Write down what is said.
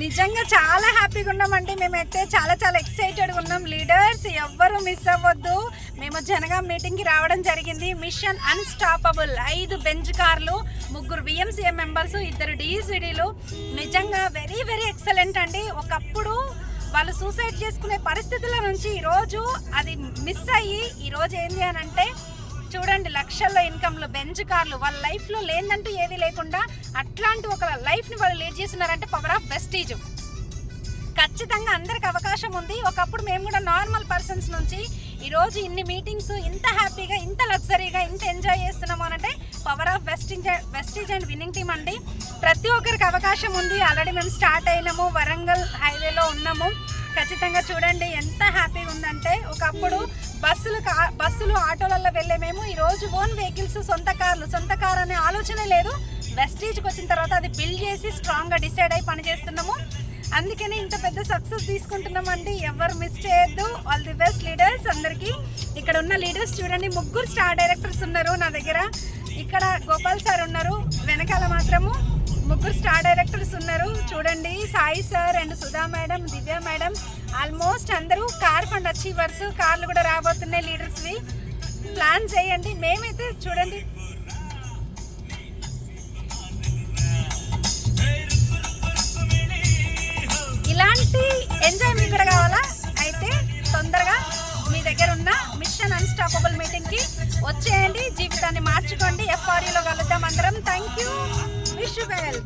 నిజంగా చాలా హ్యాపీగా ఉన్నామండి. మేమైతే చాలా చాలా ఎక్సైటెడ్గా ఉన్నాం. లీడర్స్ ఎవ్వరు మిస్ అవ్వద్దు. మేము జనగాం మీటింగ్కి రావడం జరిగింది. మిషన్ అన్స్టాపబుల్ 5 బెంచ్ కార్లు, 3 VMCA మెంబర్స్, 2 DCDలు. నిజంగా వెరీ వెరీ ఎక్సలెంట్ అండి. ఒకప్పుడు వాళ్ళు సూసైడ్ చేసుకునే పరిస్థితుల నుంచి ఈరోజు అది మిస్ అయ్యి ఈరోజు ఏంటి అని అంటే చూడండి, లక్షల్లో ఇన్కమ్లు, బెంచ్ కార్లు, వాళ్ళ లైఫ్లో లేదంటూ ఏది లేకుండా అట్లాంటి ఒక లైఫ్ని వాళ్ళు లీడ్ చేస్తున్నారంటే పవర్ ఆఫ్ వెస్టీజ్. ఖచ్చితంగా అందరికి అవకాశం ఉంది. ఒకప్పుడు మేము కూడా నార్మల్ పర్సన్స్ నుంచి ఈరోజు ఇన్ని మీటింగ్స్, ఇంత హ్యాపీగా, ఇంత లగ్జరీగా, ఇంత ఎంజాయ్ చేస్తున్నాము అనంటే power of Vestige and winning team అండి. ప్రతి ఒక్కరికి అవకాశం ఉంది. ఆల్రెడీ మేము స్టార్ట్ అయినాము, వరంగల్ హైవేలో ఉన్నాము. ఖచ్చితంగా చూడండి ఎంత హ్యాపీగా ఉందంటే. ఒకప్పుడు బస్సులు ఆటోలలో వెళ్ళే మేము ఈరోజు ఓన్ వెహికల్స్, సొంత కార్ అనే ఆలోచనే లేదు. వెస్టీజ్కి వచ్చిన తర్వాత అది బిల్డ్ చేసి స్ట్రాంగ్గా డిసైడ్ అయి పనిచేస్తున్నాము. అందుకని ఇంత పెద్ద సక్సెస్ తీసుకుంటున్నామండి. ఎవరు మిస్ చేయొద్దు. ఆల్ ది బెస్ట్ లీడర్స్ అందరికీ. ఇక్కడ ఉన్న లీడర్స్ చూడండి, 3 స్టార్ డైరెక్టర్స్ ఉన్నారు నా దగ్గర. ఇక్కడ గోపాల్ సార్ ఉన్నారు, వెనకాల మాత్రము 3 స్టార్ డైరెక్టర్స్ ఉన్నారు. చూడండి, Sai sir and Sudha madam, Divya madam, almost అందరూ కార్ ఫండ్ అచీవర్స్. కార్లు కూడా రాబోతున్నాయి లీడర్స్వి. ప్లాన్ చేయండి. మేమైతే చూడండి ఇలాంటి ఎంజాయ్మెంట్ కూడా కావాలా అయితే తొందరగా మీ దగ్గర ఉన్న మిషన్ అన్స్టాపబుల్ మీటింగ్కి వచ్చేయండి. జీవితాన్ని మార్చుకోండి. FRUలో కలుద్దాం అందరం. Thank you. Wish you well.